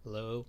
Hello?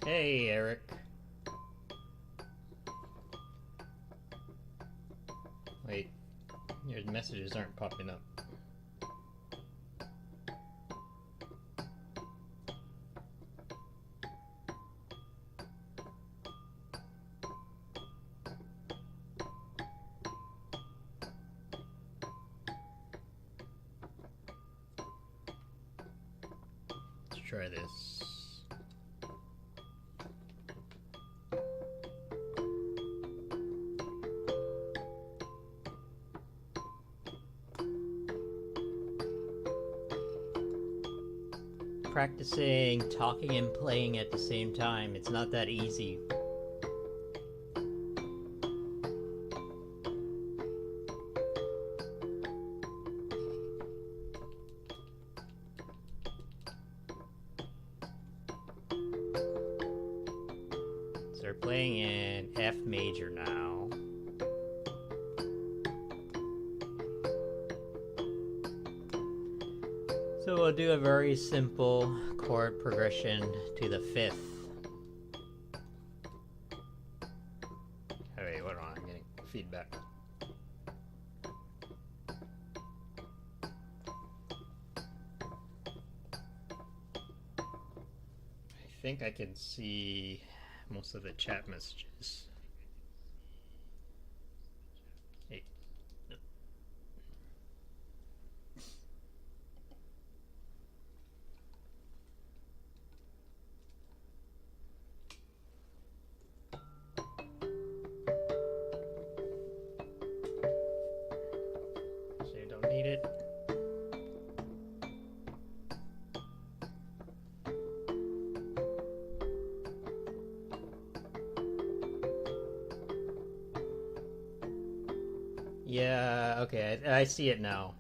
Hey, Eric. Wait, your messages aren't popping up. Let's try this. Practicing talking and playing at the same time. It's not that easy. So we're playing in F major now. So we'll do a very simple chord progression to the 5th. Oh wait, hold on, I'm getting feedback. I think I can see most of the chat messages. Hey. Need it. Yeah, okay, I see it now.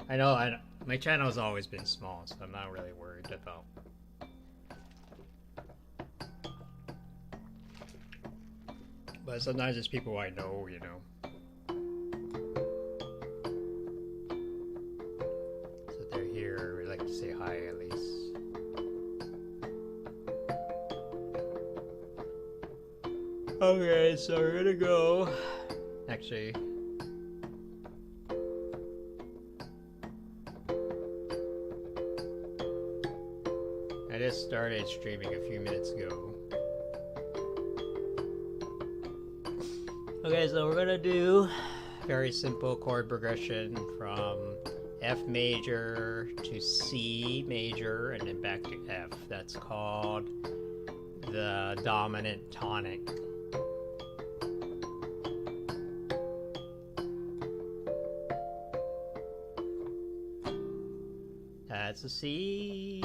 I know, my channel's always been small, so I'm not really worried about. But sometimes it's people I know, you know. Say hi at least. Okay, so we're gonna go. Actually, I just started streaming a few minutes ago. Okay, so we're gonna do very simple chord progression from F major to C major and then back to F. That's called the dominant tonic. That's a C.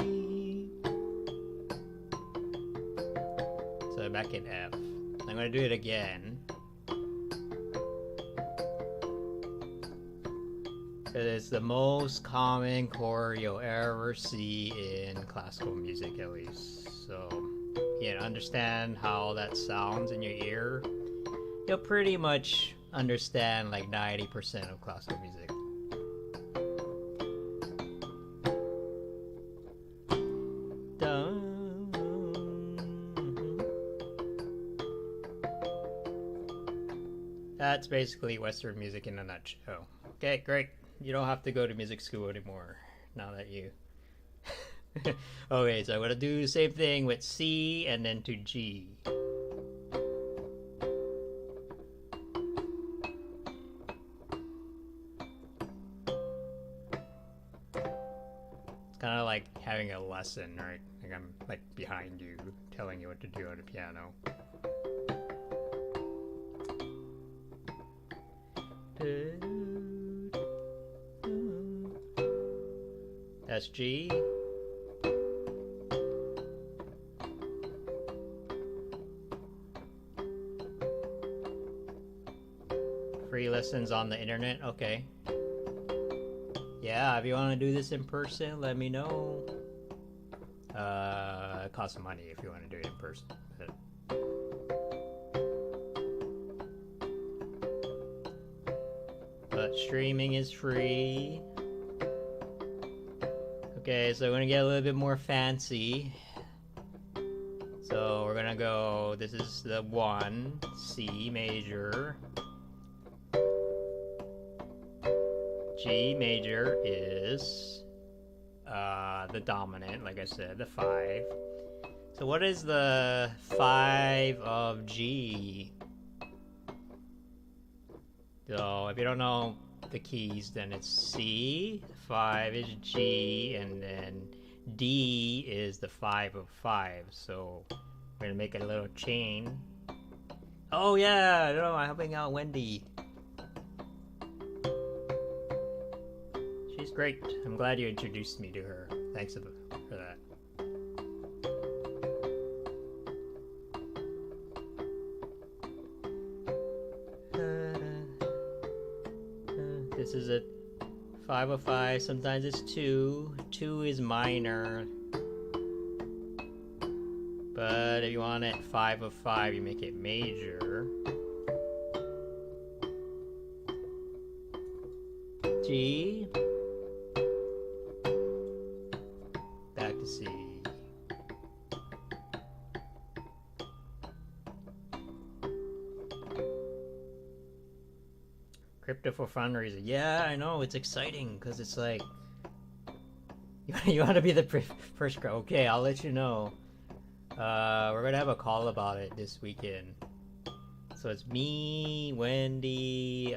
So back in F. I'm going to do it again. It's the most common chord you'll ever see in classical music, at least. So understand how that sounds in your ear, you'll pretty much understand like 90% of classical music. That's basically Western music in a nutshell. Okay, great. You don't have to go to music school anymore now that you... Okay, so I'm gonna do the same thing with C and then to G. It's kind of like having a lesson, right? Like I'm like behind you, telling you what to do on the piano. That's G. Free lessons on the internet, okay. Yeah, if you want to do this in person, let me know. It costs money if you want to do it in person. But streaming is free. Okay, so we're gonna get a little bit more fancy. So we're gonna go, this is the 1, C major. G major is the dominant, like I said, the 5. So what is the 5 of G? So if you don't know the keys, then it's C, 5 is G, and then D is the 5 of 5. So we're gonna make a little chain. Oh yeah, no, I'm helping out Wendy. She's great. I'm glad you introduced me to her. Thanks for that. This is a 5 of 5. Sometimes it's 2. 2 is minor. But if you want it 5 of 5, you make it major. G. Back to C. Crypto for fundraising. Yeah, I know. It's exciting because it's like you want to be the first crowd. Okay, I'll let you know. We're gonna have a call about it this weekend. So it's me, Wendy,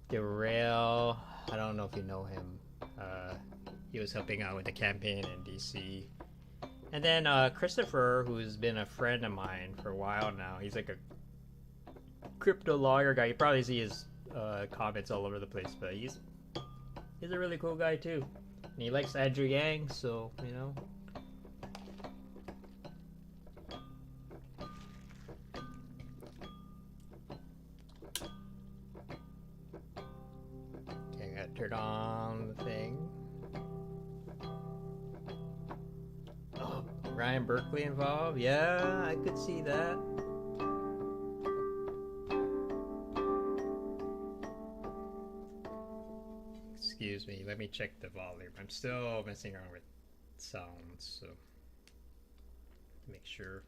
Derail. I don't know if you know him. He was helping out with the campaign in DC. And then Christopher, who's been a friend of mine for a while now. He's like a crypto lawyer guy. You probably see his comments all over the place, but he's a really cool guy too. And he likes Andrew Yang, so you know. Okay, I gotta turn on the thing. Oh, Ryan Berkeley involved? Yeah, I could see that. Excuse me, let me check the volume. I'm still messing around with sounds, so make sure.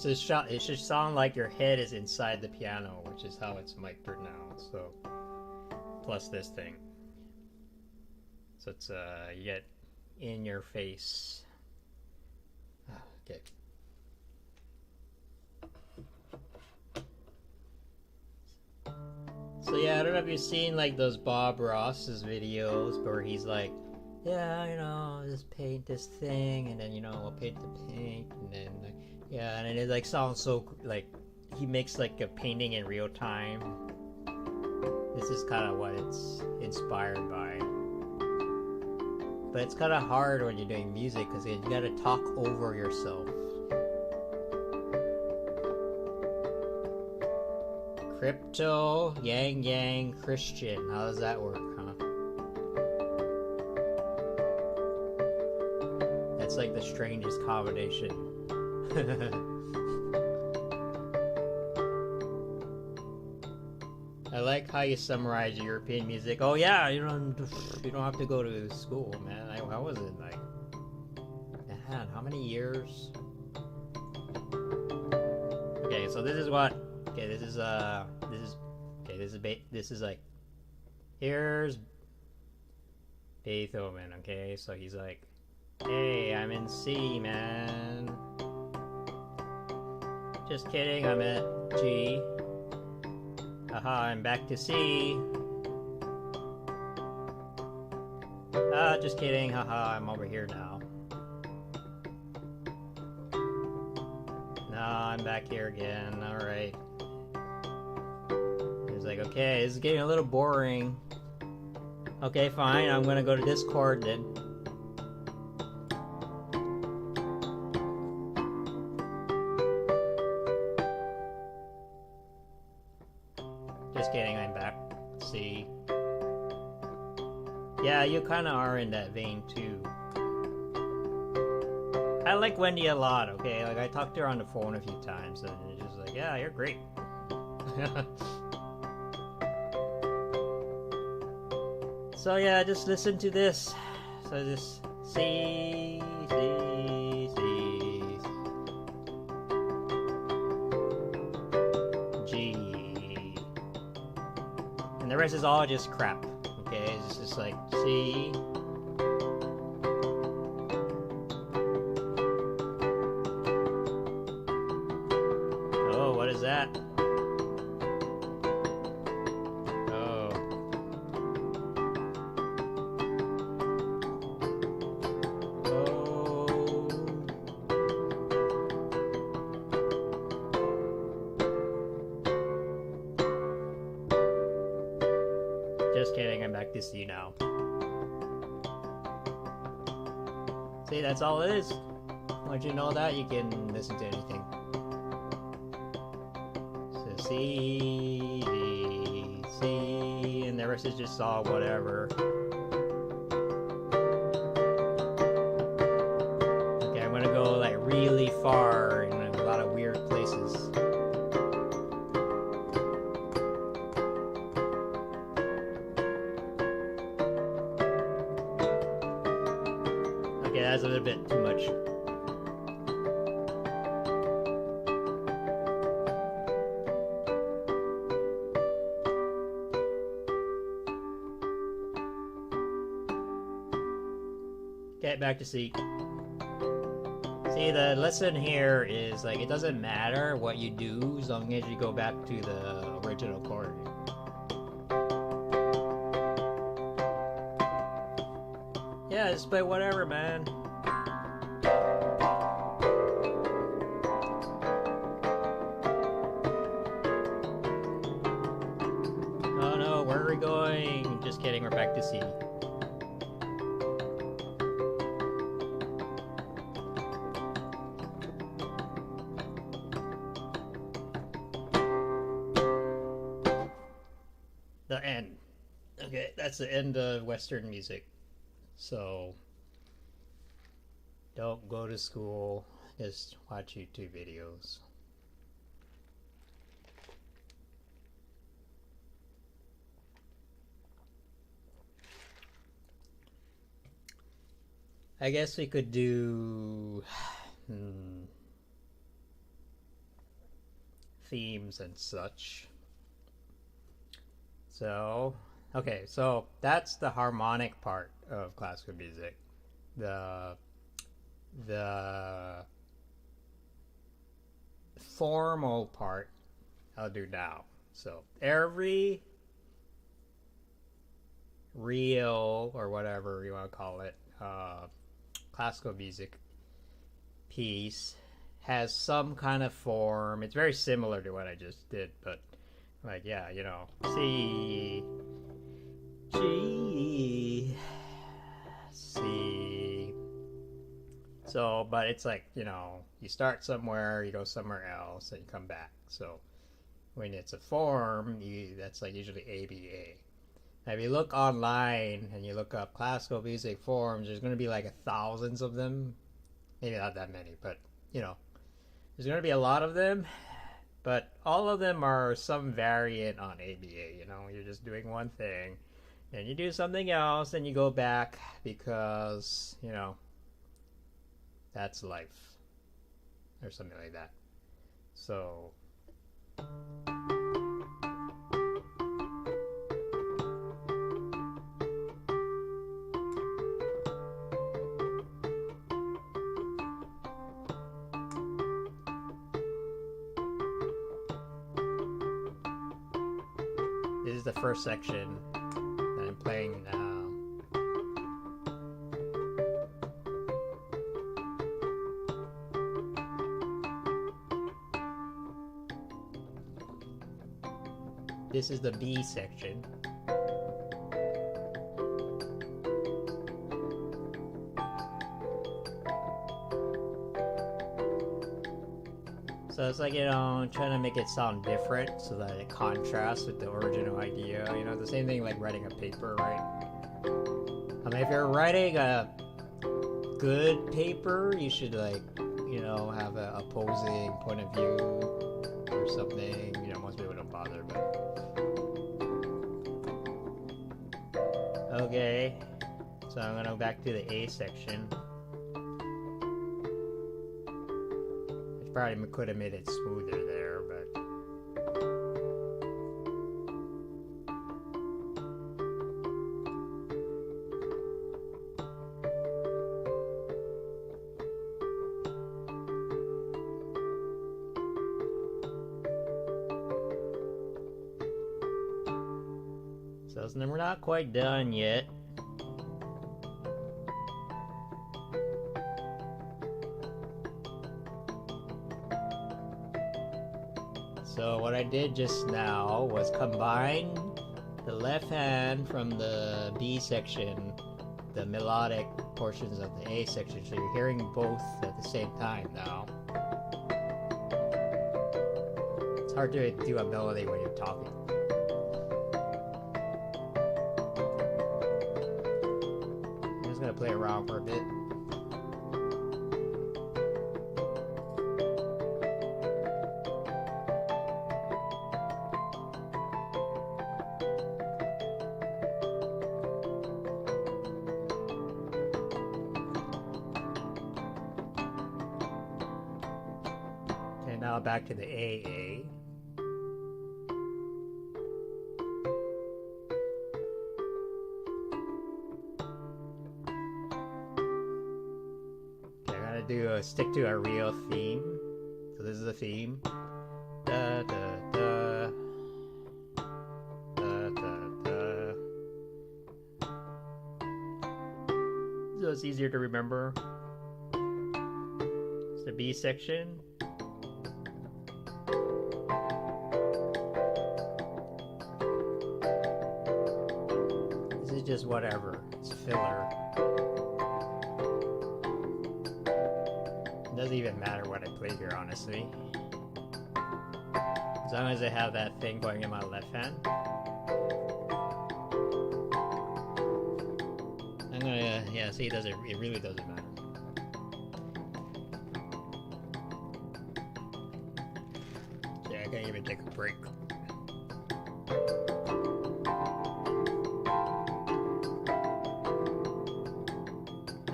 It should sound like your head is inside the piano, which is how it's mic'd right now. So, plus this thing. So it's you get in your face. Okay. So yeah, I don't know if you've seen like those Bob Ross's videos where he's like, yeah, you know, just paint this thing, and then you know, we'll paint the paint, and then like, yeah, and it like sounds so like he makes like a painting in real time. This is kind of what it's inspired by. But it's kind of hard when you're doing music because you gotta talk over yourself. Crypto, yang yang, Christian. How does that work, huh? That's like the strangest combination. I like how you summarize European music. Oh yeah, you don't have to go to school, man. How was it like? Man, how many years? Okay, so this is what. Okay, this is like. Here's Beethoven. Okay, so he's like, hey, I'm in C, man. Just kidding, I'm at G. Haha, I'm back to C. Just kidding, haha, I'm over here now. No, I'm back here again, alright. He's like, okay, this is getting a little boring. Okay, fine, I'm gonna go to this chord then. Just kidding, I'm back. C. Yeah, you kind of are in that vein too. I like Wendy a lot, okay? Like, I talked to her on the phone a few times, and she's just like, yeah, you're great. So, yeah, just listen to this. So, just C, C, C, G. And the rest is all just crap, okay? It's just like C. Oh, what is that? Oh. Oh. Just kidding, I'm back to C now. See, that's all it is. Once you know that, you can listen to anything. So C, C, and the rest is just all whatever. Okay, I'm gonna go like really far in a lot of weird places. Okay, that's a little bit too much. Get back to C. See, the lesson here is like it doesn't matter what you do as long as you go back to the original chord. Yeah, just play whatever, man. Oh no, where are we going? Just kidding, we're back to C. The end. Okay, that's the end of Western music. So, don't go to school, just watch YouTube videos. I guess we could do themes and such. So, okay, so that's the harmonic part of classical music. The formal part I'll do now. So every real, or whatever you want to call it, classical music piece has some kind of form. It's very similar to what I just did, but like, yeah, you know, C, G, C, So, but it's like, you know, you start somewhere, you go somewhere else, and you come back. So when it's a form, that's like usually ABA. Now, if you look online and you look up classical music forms, there's going to be like thousands of them. Maybe not that many, but you know, there's going to be a lot of them. But all of them are some variant on ABA. You know, you're just doing one thing, and you do something else, and you go back because, you know, that's life or something like that. So this is the first section that I'm playing now. This is the B section. So it's like, you know, trying to make it sound different so that it contrasts with the original idea. You know, the same thing like writing a paper, right? I mean, if you're writing a good paper, you should, like, you know, have an opposing point of view or something. You know, most people don't bother, but okay. So I'm gonna go back to the A section. Probably could have made it smoother there, but so we're not quite done yet. So what I did just now was combine the left hand from the B section, the melodic portions of the A section, so you're hearing both at the same time now. It's hard to do a melody when you're talking. I'm just gonna play around for a bit. Now back to the AA. Okay, I'm gonna stick to a real theme. So this is the theme. Da da da. Da da da. So it's easier to remember. It's the B section. Just whatever, it's filler. It doesn't even matter what I play here, honestly. As long as I have that thing going in my left hand. I'm gonna, yeah, see, it really doesn't matter. Yeah, I can't even take a break.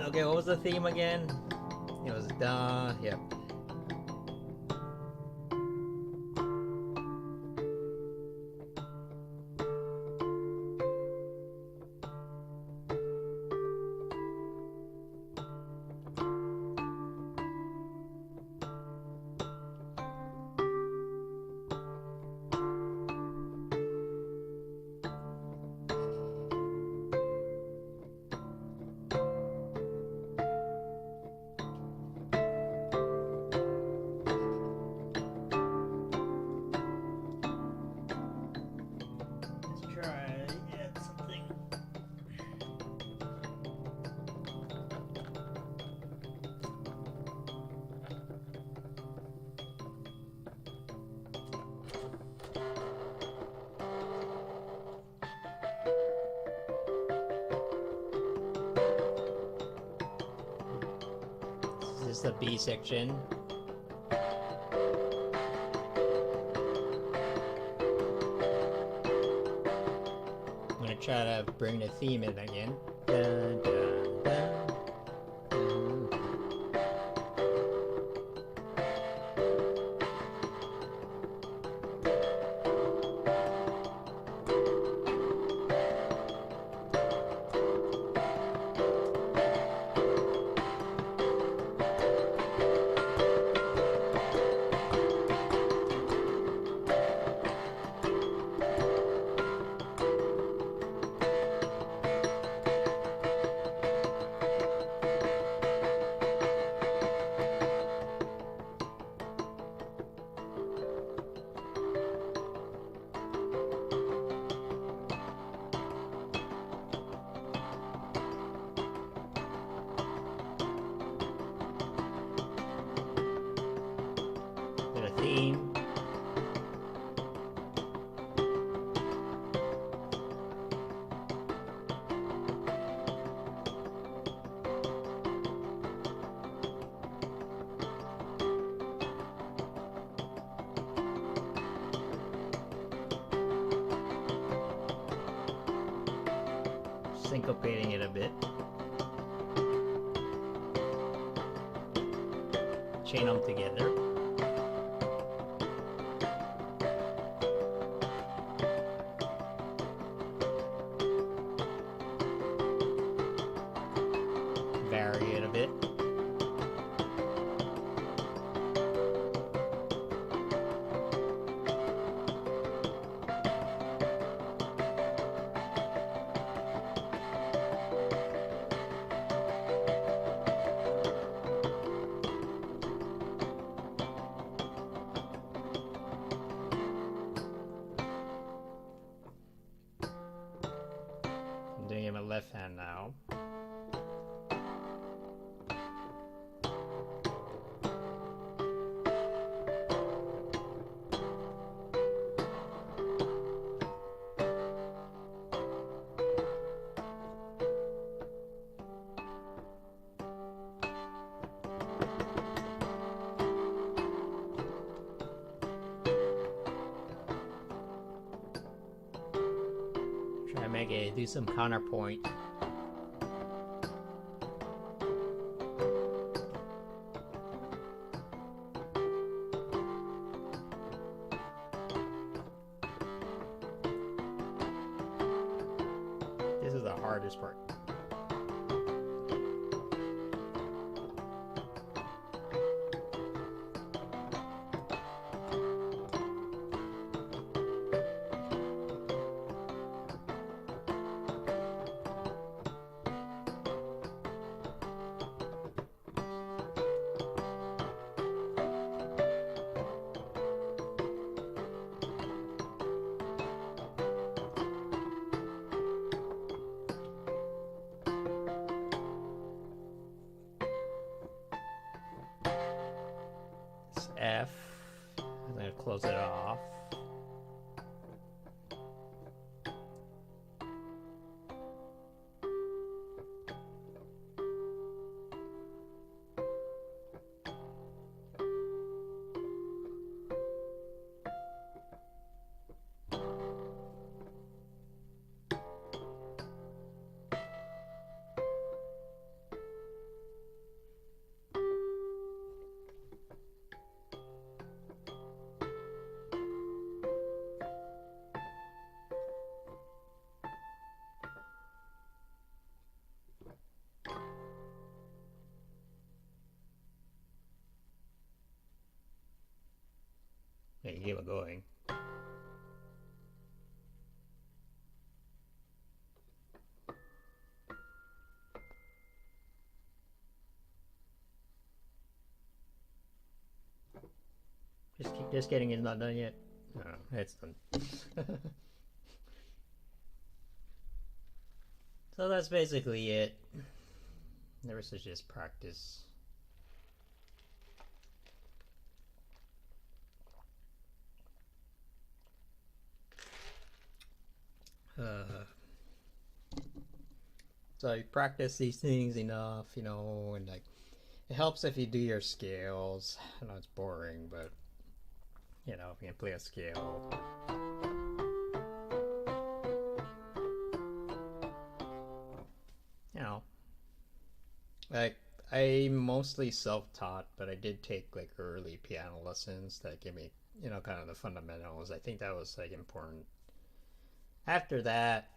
Okay, what was the theme again? It was da, yep. is the B section. I'm gonna try to bring the theme in again. Dun, dun, dun. Theme. Syncopating it a bit. Chain them together. Vary it a bit. I'm doing it in my left hand now. Try to make it do some counterpoint. This is the hardest part. F. I'm going to close it off. Yeah, you keep it going. Just kidding, it's not done yet. No, it's done. So that's basically it. The rest is just practice. So you practice these things enough, you know, and like It helps if you do your scales. I know it's boring, but you know, if you can play a scale. You know, like I mostly self-taught, but I did take like early piano lessons that give me, you know, kind of the fundamentals. I think that was like important. After that,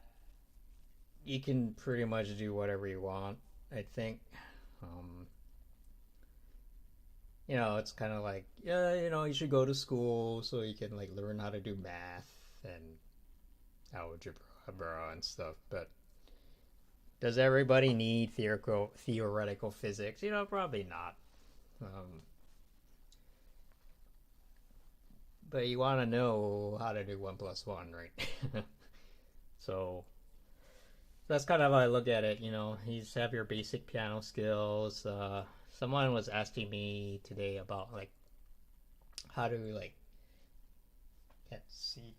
you can pretty much do whatever you want. I think, um, you know, it's kind of like, yeah, you know, you should go to school so you can like learn how to do math and algebra and stuff. But does everybody need theoretical physics? You know, probably not. Um, but you want to know how to do 1+1, right? So that's kind of how I look at it. You know, you just have your basic piano skills. Someone was asking me today about like how to like, let's see,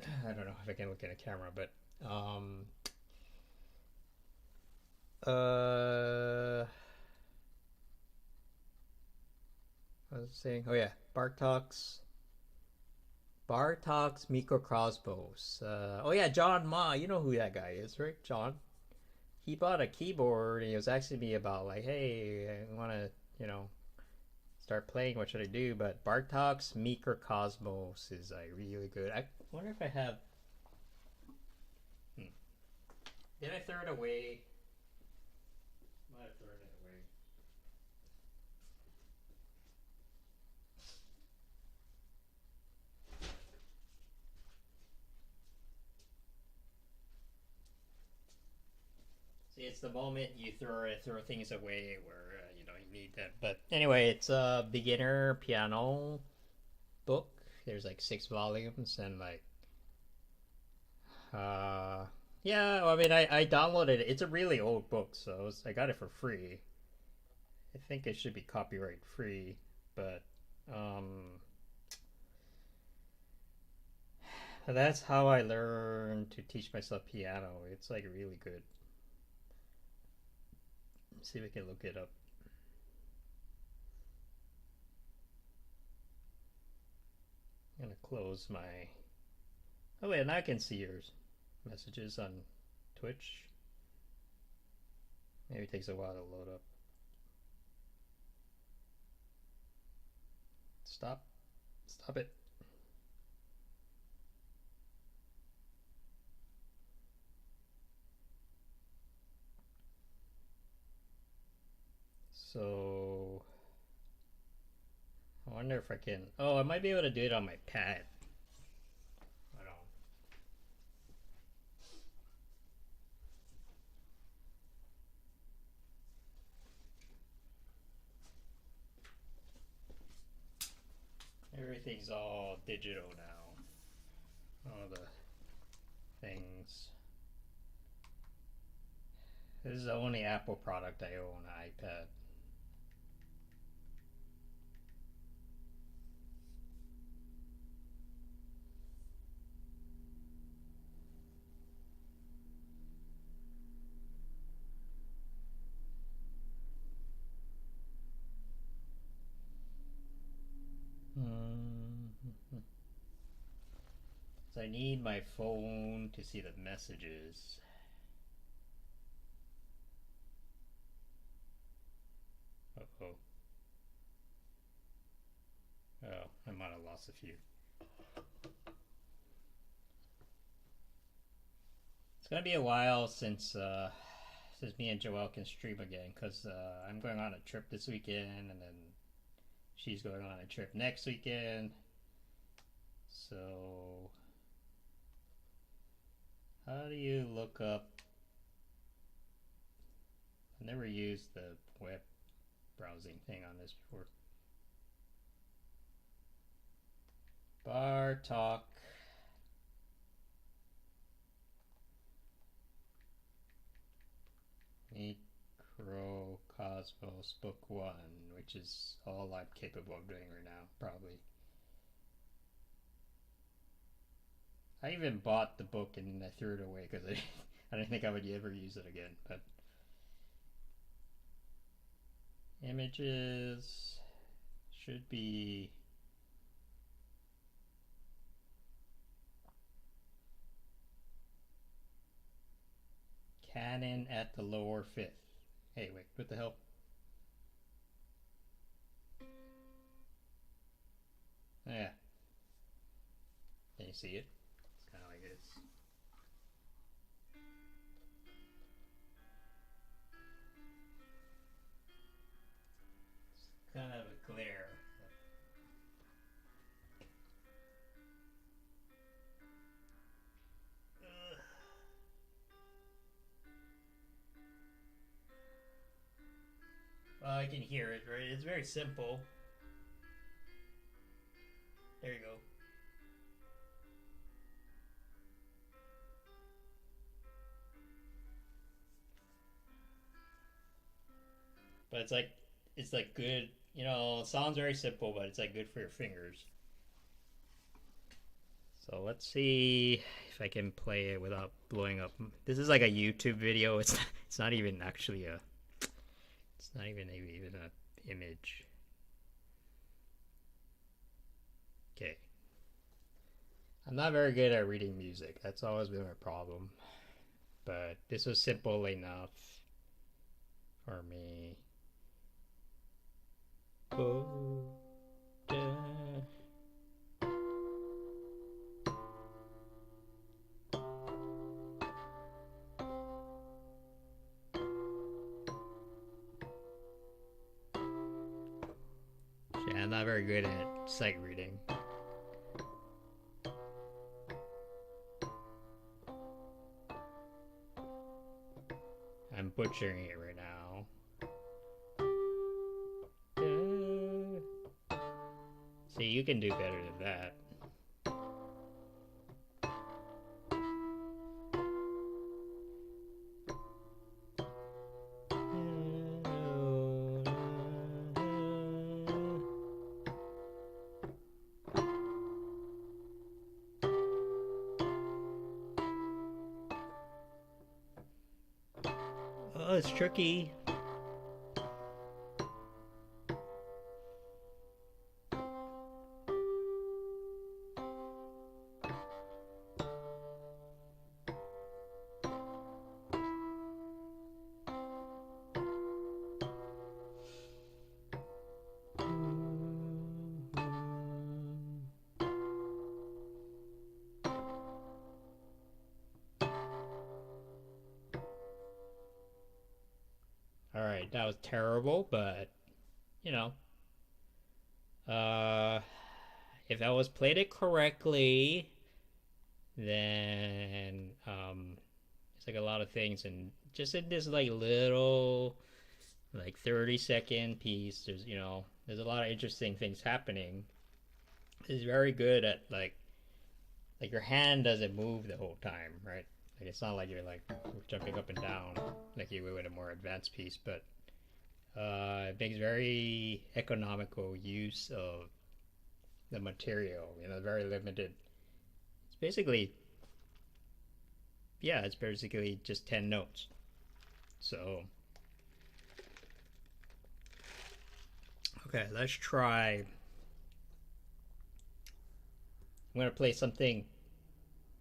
I don't know if I can look at a camera, but uh, I was saying, oh yeah, Bartok's microcosmos. Oh yeah, John Ma, you know who that guy is, right? John. He bought a keyboard and he was asking me about like, hey, I want to, you know, start playing. What should I do? But Bartok's microcosmos is like really good. I wonder if I have. Hmm. Did I throw it away? Might have thrown it away. See, it's the moment you throw things away where you know you need them. But anyway, it's a beginner piano book. There's like 6 volumes and like uh yeah. Well, I mean, I downloaded it. It's a really old book, so I got it for free. I think it should be copyright free, but um, that's how I learned to teach myself piano. It's like really good. Let's see if we can look it up. I'm gonna close my. Oh wait, now I can see your messages on Twitch. Maybe it takes a while to load up. Stop. Stop it. So I wonder if I can. Oh, I might be able to do it on my pad. Hold on. Everything's all digital now. All the things. This is the only Apple product I own, an iPad. So I need my phone to see the messages. Uh-oh. Oh, I might have lost a few. It's gonna be a while since me and Joelle can stream again, because I'm going on a trip this weekend, and then she's going on a trip next weekend. So how do you look up? I never used the web browsing thing on this before. Bartok. Microcosmos Book 1, which is all I'm capable of doing right now, probably. I even bought the book and I threw it away because I didn't think I would ever use it again. But Images should be Canon at the lower fifth. Hey, wait, what the hell? Yeah. Can you see it? It's kind of like this. It's kind of a glare. Well, I can hear it, right? It's very simple. There you go. But it's like good, you know, it sounds very simple, but it's like good for your fingers. So let's see if I can play it without blowing up. This is like a YouTube video. It's not even actually a, it's not even a image. Okay. I'm not very good at reading music. That's always been my problem. But this was simple enough for me. Oh, da. Yeah, I'm not very good at sight reading. I'm butchering it right now. See, you can do better than that. Oh, it's tricky. Alright, that was terrible, but, you know, if I was played it correctly, then, it's like a lot of things, and just in this, like, little, like, 30-second piece, there's, you know, there's a lot of interesting things happening. It's very good at, like, your hand doesn't move the whole time, right? Like, it's not like you're, like, jumping up and down like you would with a more advanced piece, but it makes very economical use of the material, you know, very limited. It's basically, yeah, it's basically just 10 notes. So, okay, let's try. I'm going to play something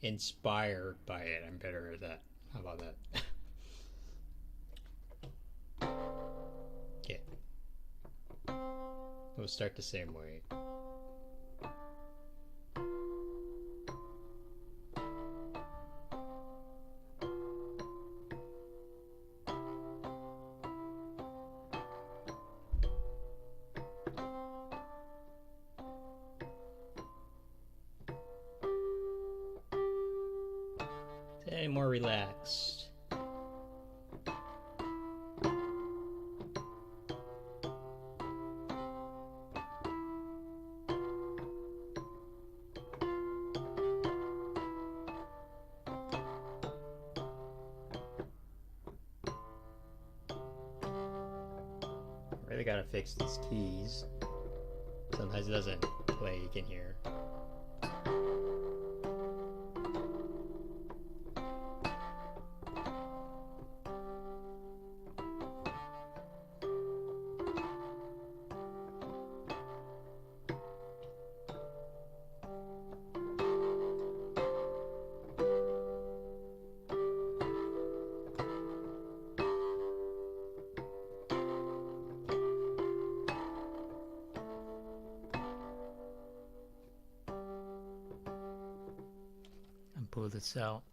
inspired by it. I'm better at that. How about that? Okay. We'll start the same way. Stay more relaxed. Really gotta fix these keys. Sometimes it doesn't play, you can hear. pull this out.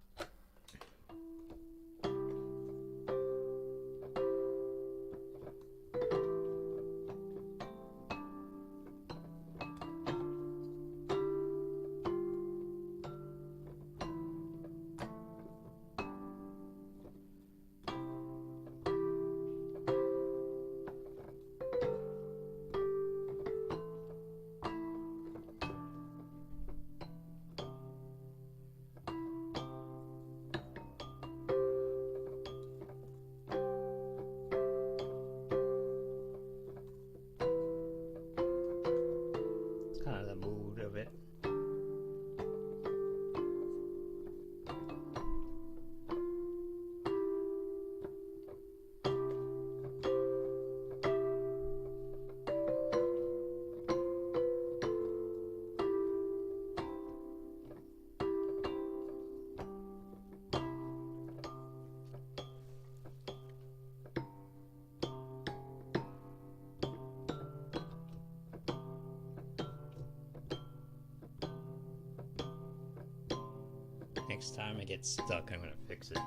Next time I get stuck, I'm gonna fix it.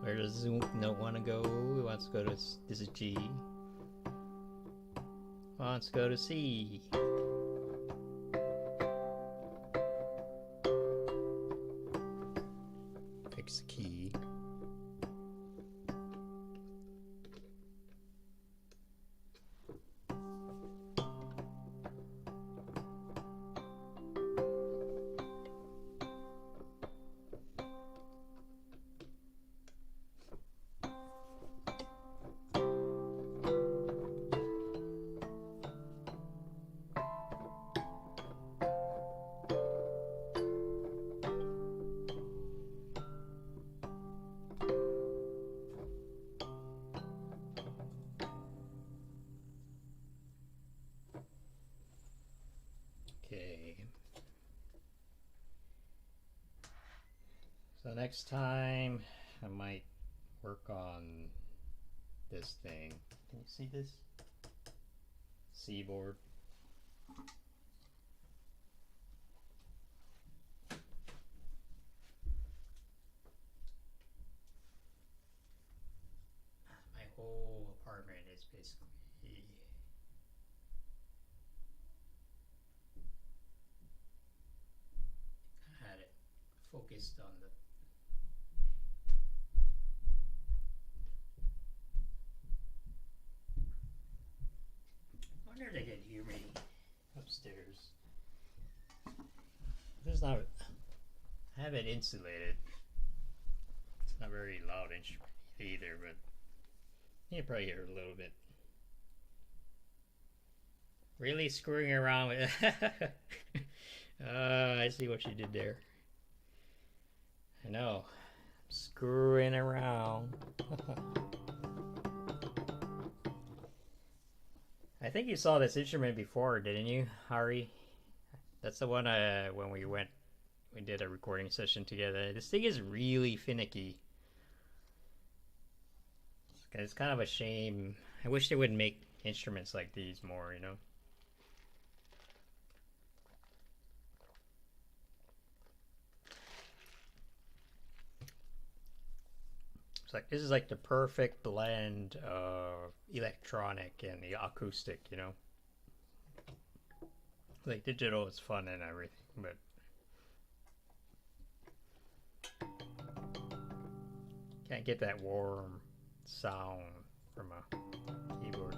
Where does Zoom note want to go? It wants to go to, this is G. Wants to go to C. Fix the key. So next time I might work on this thing. Can you see this? C board. My whole apartment is basically had it focused on the I wonder if they can hear me upstairs. There's not. I have it insulated. It's not very loud instrument either, but you can probably hear it a little bit. Really screwing around with I see what you did there. I know. Screwing around. I think you saw this instrument before, didn't you, Hari? That's the one when we did a recording session together. This thing is really finicky. It's kind of a shame. I wish they would make instruments like these more, you know? It's like, this is like the perfect blend of electronic and the acoustic, you know? Like, digital is fun and everything, but can't get that warm sound from a keyboard.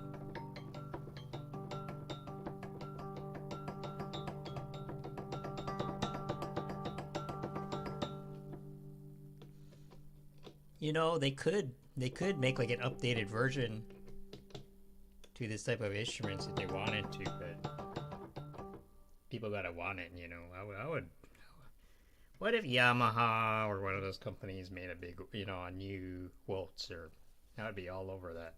You know, they could They could make like an updated version to this type of instruments if they wanted to, but people gotta want it, you know. I would. What if Yamaha or one of those companies made a big, you know, a new Waltzer? I would be all over that.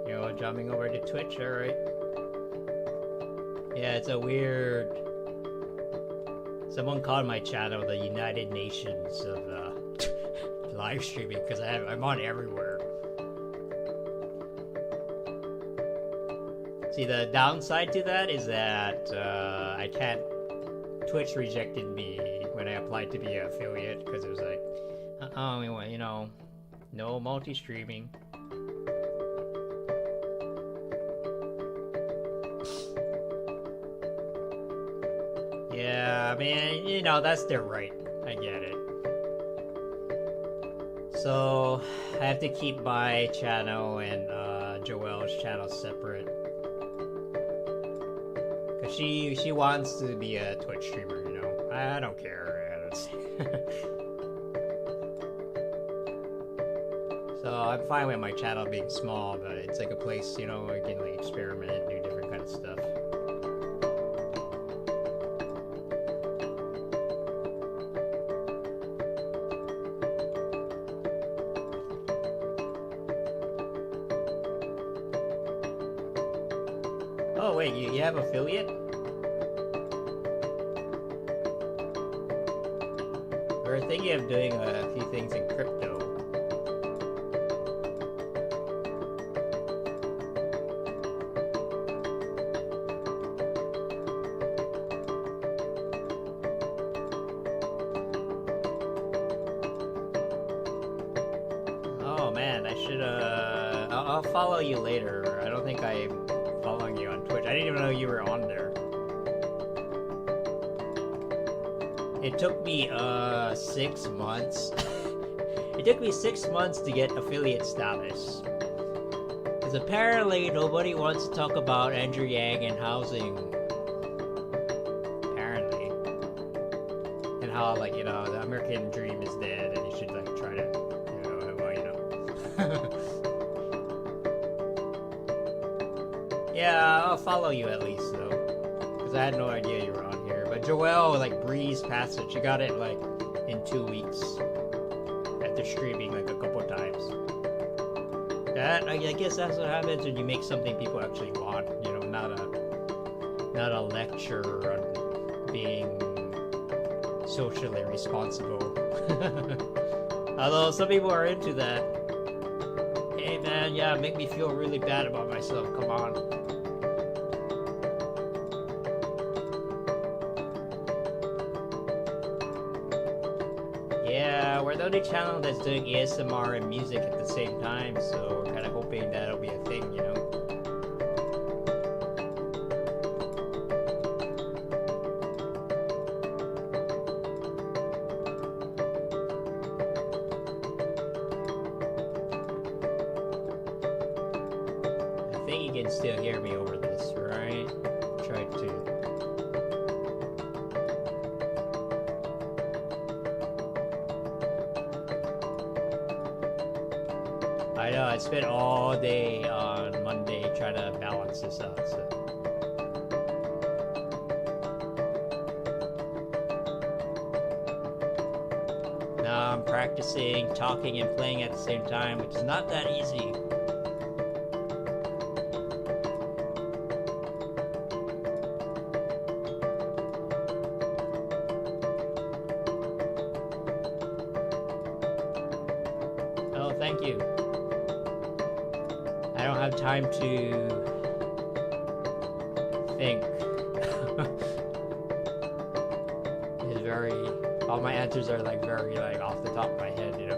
You know, jumping over to Twitch, alright. Yeah, it's a weird... Someone called my channel the United Nations of live streaming because I'm on everywhere. See, the downside to that is that I can't. Twitch rejected me when I applied to be an affiliate because it was like, you know, no multi-streaming. Yeah, I mean, you know, that's their right. I get it. So I have to keep my channel and Joelle's channel separate because she wants to be a Twitch streamer. You know, I don't care. So I'm fine with my channel being small, but it's like a place, you know, where you can like experiment and do different kind of stuff. Oh wait, you have affiliate? We're thinking of doing a few things in crypto. Oh man, I should I'll follow you later. I don't think I'm following you on Twitch. I didn't even know you were on there. It took me 6 months. It took me 6 months to get affiliate status. Because apparently nobody wants to talk about Andrew Yang and housing. Apparently. And how, like, you know, the American dream is dead and you should, like, try to, you know, well, you know. Yeah, I'll follow you at least, though. Because I had no idea you were on here. But Joelle, like, breezed past it. She got it, like, in 2 weeks. After streaming, like, a couple times. That, I guess that's what happens when you make something people actually want. You know, not a lecture on being socially responsible. Although some people are into that. Hey, man, yeah, make me feel really bad about myself. Come on. Yeah, we're the only channel that's doing ASMR and music at the same time, so we're kind of hoping that'll be a thing, you know? I think you can still hear me over this, right? Try to... I know, I spent all day on Monday trying to balance this out, so... Now I'm practicing talking and playing at the same time, which is not that easy. Oh, thank you. I don't have time to think. It's very... all my answers are like very like off the top of my head, you know.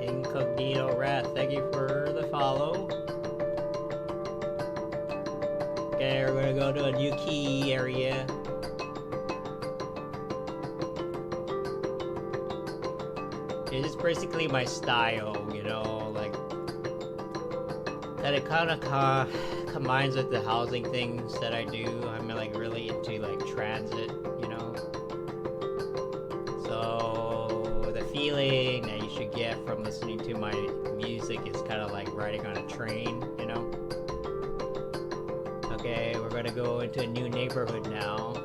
Incognito Rat, thank you for the follow. Okay, we're gonna go to a new key area. It is basically my style, you know, like that it kind of combines with the housing things that I do. I'm like really into like transit, you know. So the feeling that you should get from listening to my music is kind of like riding on a train, you know. Okay, we're gonna go into a new neighborhood now.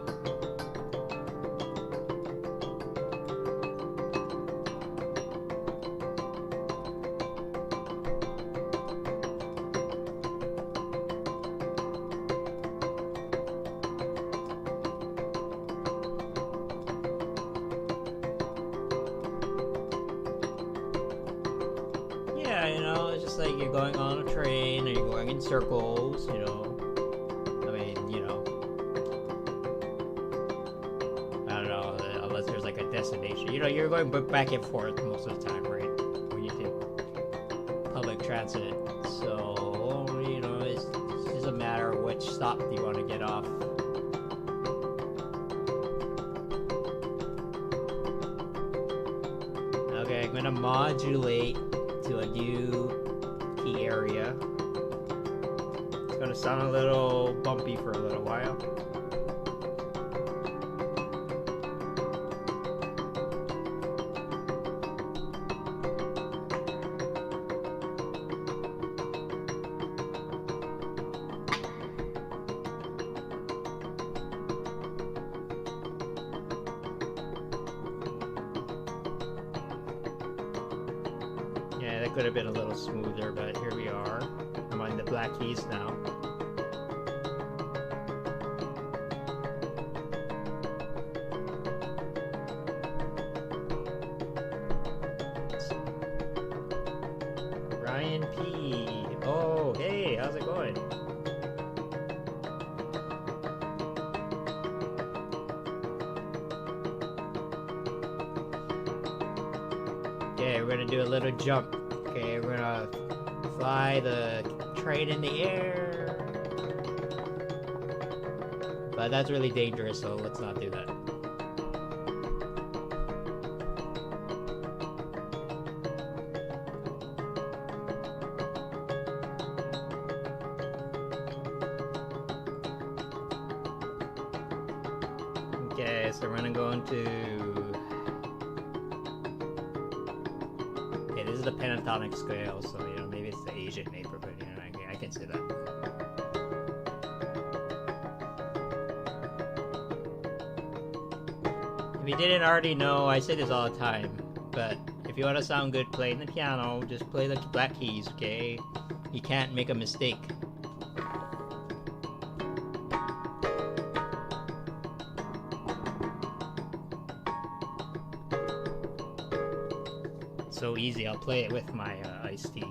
You know, it's just like you're going on a train and you're going in circles, you know. I mean, you know, I don't know, unless there's like a destination. You know, you're going back and forth most of the time, right? When you take public transit. So, you know, it's just a matter of which stop you want to get off. Okay, I'm gonna modulate to a new key area. It's gonna sound a little bumpy for a little while. Yeah, that could have been a little smoother, but here we are. I'm on the black keys now. Ryan P. Oh, hey, how's it going? Okay, we're gonna do a little jump. Okay, we're gonna fly the train in the air. But that's really dangerous, so let's not do that. Okay, so we're gonna go into... Okay, this is the Pentatonic Scale, so, you know, maybe it's the Asian neighborhood, you know, I can say that. If you didn't already know, I say this all the time, but if you want to sound good playing the piano, just play the black keys, okay? You can't make a mistake. So easy, I'll play it with my iced tea.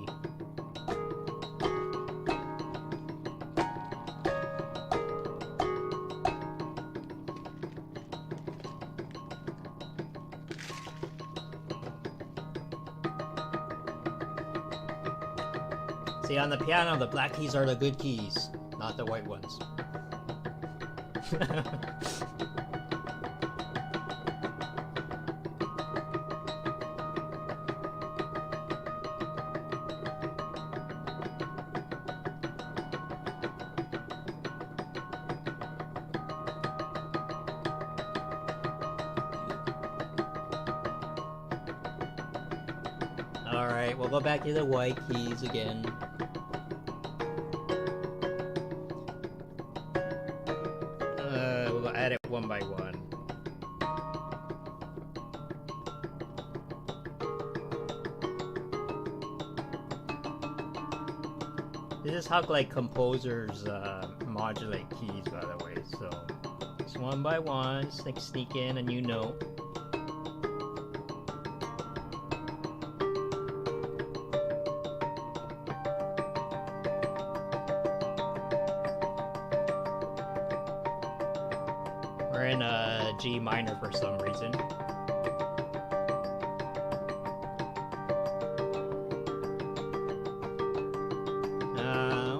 See, on the piano, the black keys are the good keys, not the white ones. Alright, we'll go back to the white keys again. We'll add it one by one. This is how like composers modulate keys, by the way. So just one by one, just like sneak in a new note. We're in a G minor for some reason.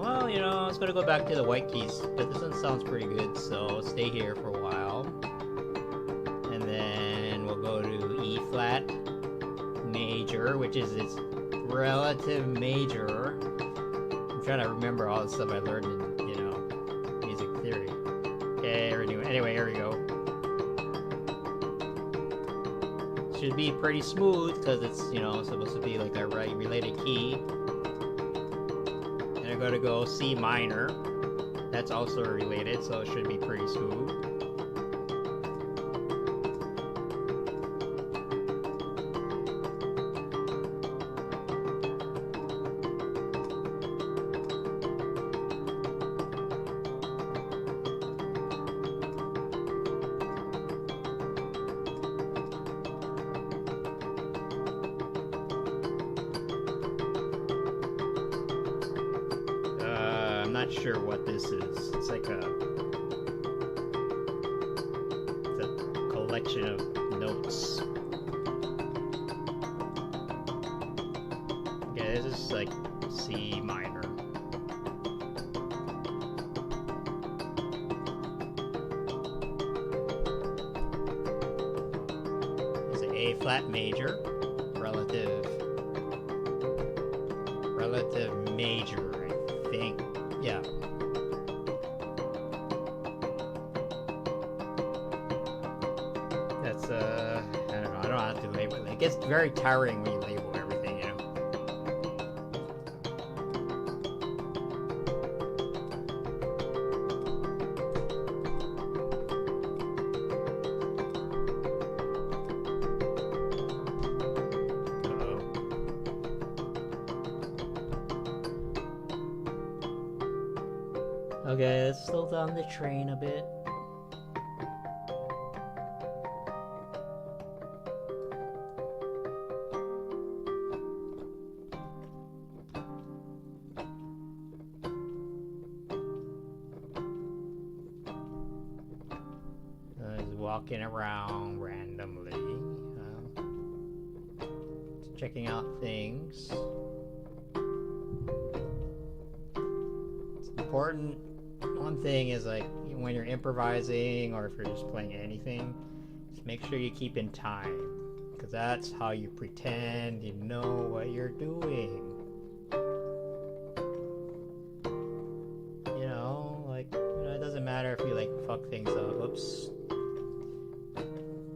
Well, you know, it's gonna go back to the white keys, but this one sounds pretty good, so I'll stay here for a while. And then we'll go to E flat, major, major, which is its relative major. I'm trying to remember all the stuff I learned in, music theory. Okay, anyway, here we go. Should be pretty smooth because it's, supposed to be like a right related key. And I'm gonna go C minor. That's also related, so it should be pretty smooth. I'm not sure what this is. It's like it's a collection of notes. Okay, this is like C minor. It's an A flat major, relative major, I think. Yeah. That's I don't know. I don't have to label it. It gets very tiring when you label everything, Okay, let's slow down the train a bit. Just walking around randomly, checking out things. It's important. One thing is, like, when you're improvising or if you're just playing anything, just make sure you keep in time, because that's how you pretend you know what you're doing. It doesn't matter if you like fuck things up. Oops.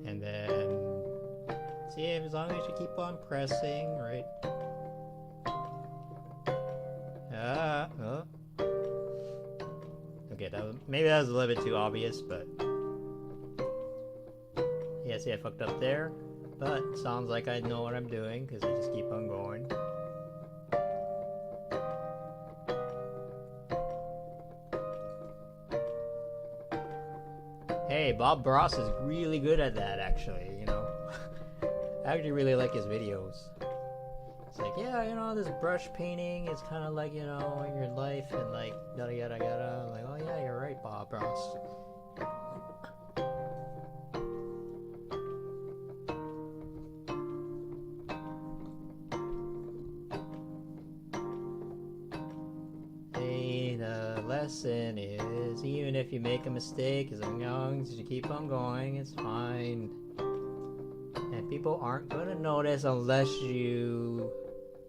And then see, as long as you keep on pressing, right? Okay, maybe that was a little bit too obvious, but yeah, see, I fucked up there, but sounds like I know what I'm doing because I just keep on going. Hey, Bob Ross is really good at that, actually, I actually really like his videos. It's like, yeah, this brush painting is kind of like, in your life and like, yada yada yada. I'm like, oh yeah, you're right, Bob Ross. Hey, the lesson is, even if you make a mistake, as long as you keep on going, it's fine. And people aren't gonna notice unless you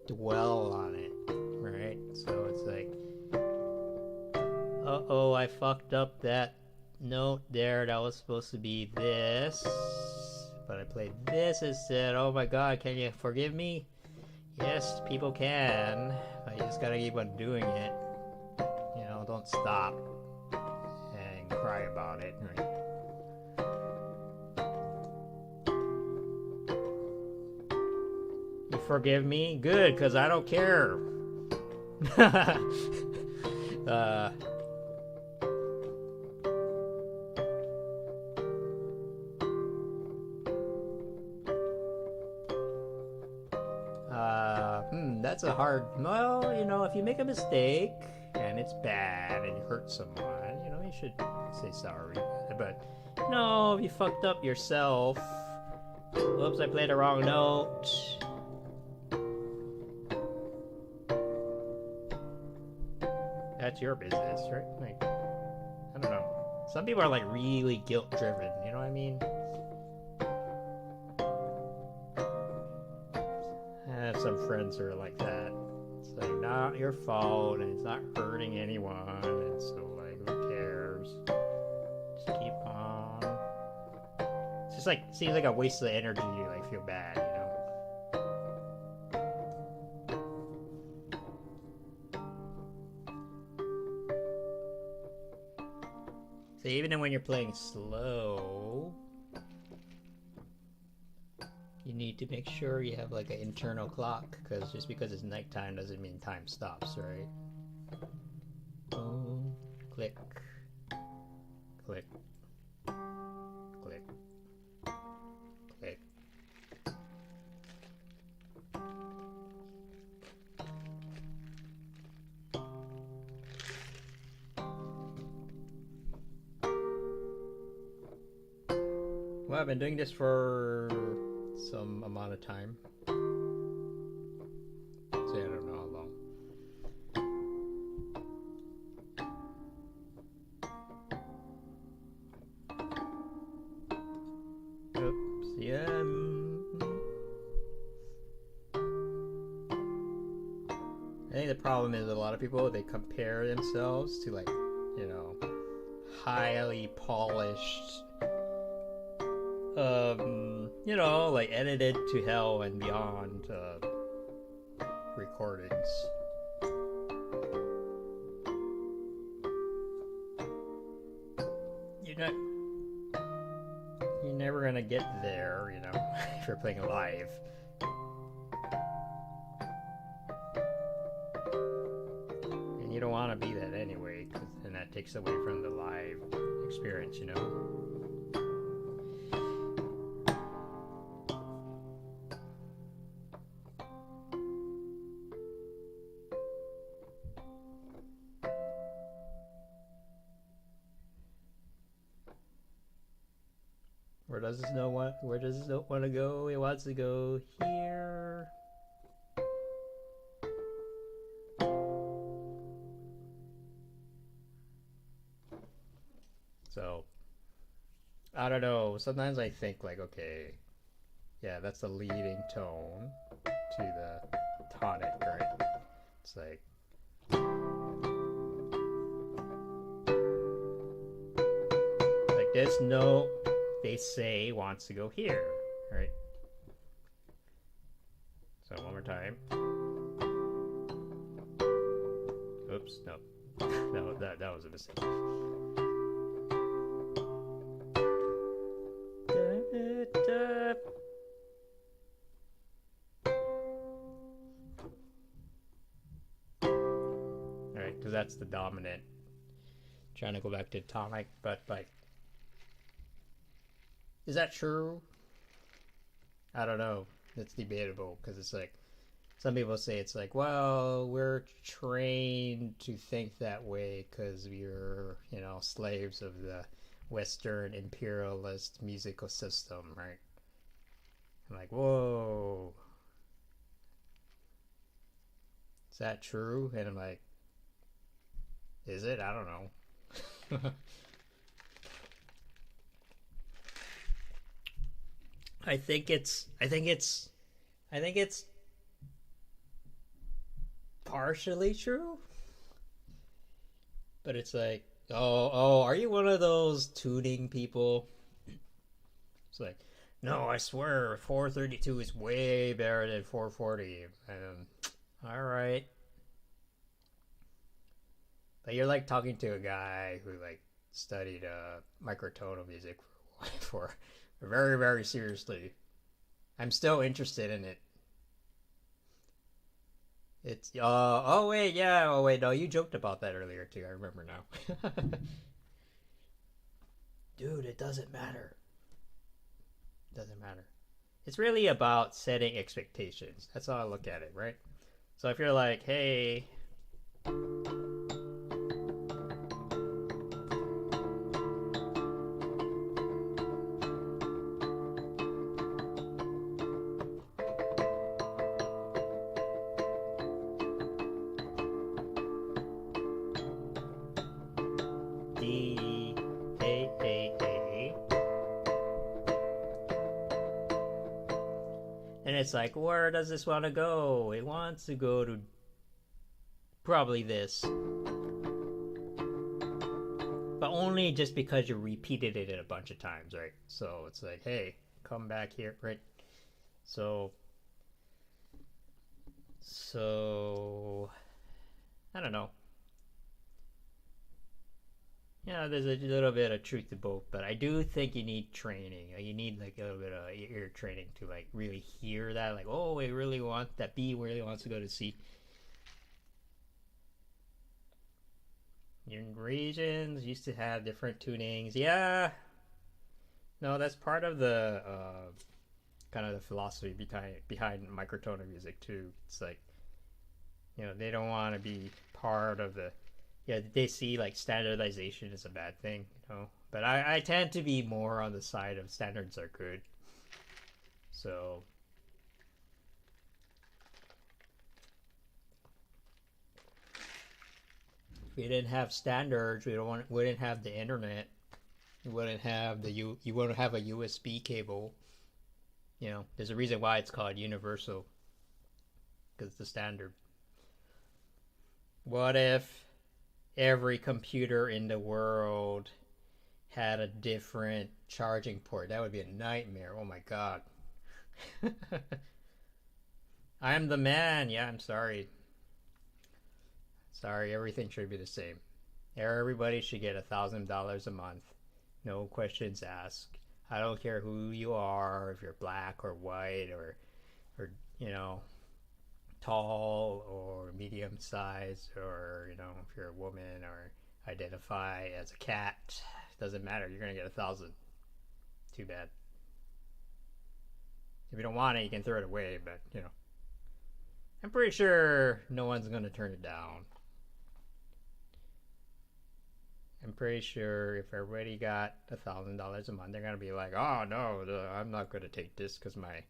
dwell on it, right? So it's like, uh-oh, I fucked up that note there. That was supposed to be this, but I played this instead. Oh my god, can you forgive me? Yes, people can, but you just gotta keep on doing it. Don't stop and cry about it, right? You forgive me? Good, because I don't care. That's a hard... Well, if you make a mistake and it's bad and you hurt someone, you should say sorry. But, if you fucked up yourself... Whoops, I played the wrong note. That's your business, right? Like, I don't know. Some people are like really guilt-driven, you know what I mean? some friends who are like that. It's like not your fault, and it's not hurting anyone, and so like who cares? Just keep on. It's just like seems like a waste of energy. You like feel bad, you know. So even when you're playing slow, you need to make sure you have like an internal clock, because just because it's nighttime doesn't mean time stops, right? Boom, click, click, click, click. Well, I've been doing this for some amount of time. So I don't know how long. Oops, yeah. I think the problem is a lot of people, they compare themselves to like, you know, highly polished, you know, like edited to hell and beyond recordings. You're never gonna get there, you know, if you're playing live. And you don't want to be that anyway, because then that takes away from the live experience, you know. Where does this note want to go? It wants to go here. So, I don't know. Sometimes I think like, okay, yeah, that's the leading tone to the tonic, right? It's like, this note, they say, wants to go here, right? So one more time. Oops, no. No, that was a mistake. Alright, because that's the dominant. Trying to go back to tonic, but like, is that true? I don't know. It's debatable, because it's like, some people say it's like, well, we're trained to think that way because we're, you know, slaves of the Western imperialist musical system, right? I'm like, whoa. Is that true? And I'm like, is it? I don't know. I think it's partially true. But it's like, oh, are you one of those tuning people? It's like, no, I swear 432 is way better than 440. All right. But you're like talking to a guy who like studied microtonal music for very, very seriously. I'm still interested in it. It's oh wait, no, you joked about that earlier too. I remember now. Dude, it doesn't matter. It doesn't matter. It's really about setting expectations. That's how I look at it, right? So if you're like, hey, D, A. And it's like, where does this want to go? It wants to go to probably this. But only just because you repeated it a bunch of times, right? So it's like, hey, come back here, right? So I don't know. Yeah, there's a little bit of truth to both, but I do think you need training. You need like a little bit of ear training to like really hear that. Like, oh, it really wants that B really wants to go to C. Your regions used to have different tunings. Yeah, no, that's part of the kind of the philosophy behind microtonal music too. It's like, you know, they don't want to be part of the, yeah, they see like standardization is a bad thing, you know. But I tend to be more on the side of standards are good. So if we didn't have standards, wouldn't have the internet. You wouldn't have you wouldn't have a USB cable. You know, there's a reason why it's called universal, because it's the standard. What if every computer in the world had a different charging port? That would be a nightmare. Oh my god. I'm the man. Yeah, I'm sorry. Sorry, everything should be the same. Everybody should get $1,000 a month. No questions asked. I don't care who you are, if you're black or white or you know, tall or medium sized, or you know, if you're a woman or identify as a cat. Doesn't matter. You're gonna get 1,000. Too bad. If you don't want it, you can throw it away. But you know, I'm pretty sure no one's gonna turn it down. I'm pretty sure if everybody got $1,000 a month, they're gonna be like, "Oh no, I'm not gonna take this because my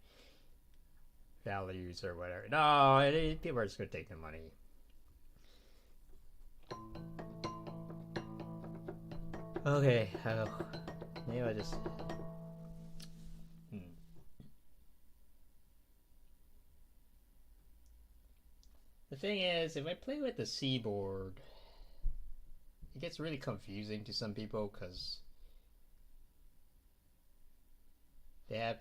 values or whatever." No, people are just gonna take the money. Okay, maybe I just. The thing is, if I play with the C board, it gets really confusing to some people because they have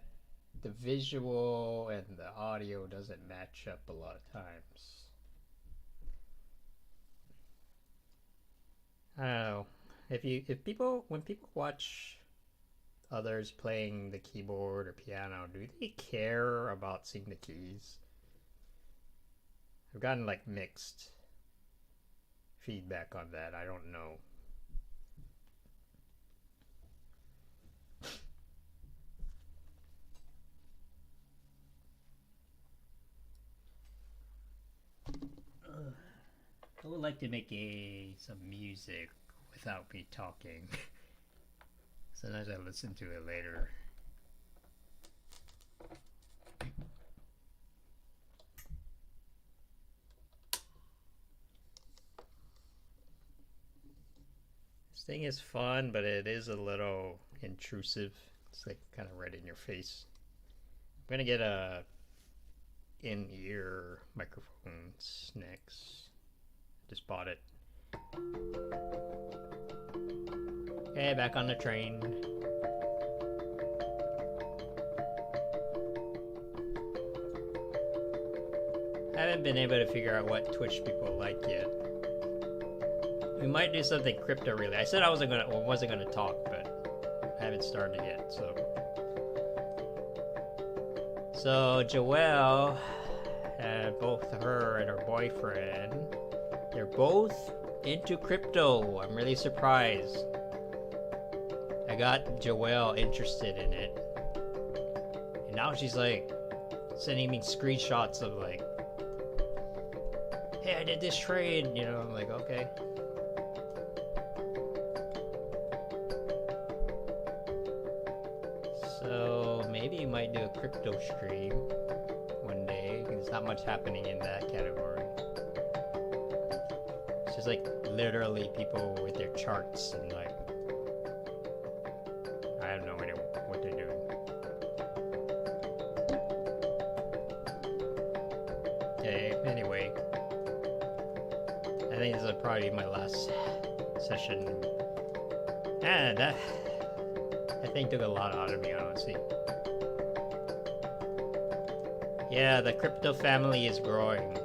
the visual and the audio doesn't match up a lot of times. I don't know. When people watch others playing the keyboard or piano, do they care about seeing the keys? I've gotten like mixed feedback on that. I don't know. I would like to make some music without me talking. Sometimes I listen to it later. This thing is fun, but it is a little intrusive. It's like kind of right in your face. I'm gonna get a in-ear microphones next. Just bought it. Okay, back on the train. I haven't been able to figure out what Twitch people like yet. We might do something crypto related. I said I wasn't gonna talk, but I haven't started yet. So Joelle, both her and her boyfriend, they're both into crypto. I'm really surprised. I got Joelle interested in it, and now she's like sending me screenshots of like, "Hey, I did this trade." You know, I'm like, okay. So maybe you might do a crypto stream one day. There's not much happening in that category. It's just like literally people with their charts and like, I have no idea what they're doing. think this will probably be my last session. And that, I think, took a lot out of me, honestly. Yeah, the crypto family is growing.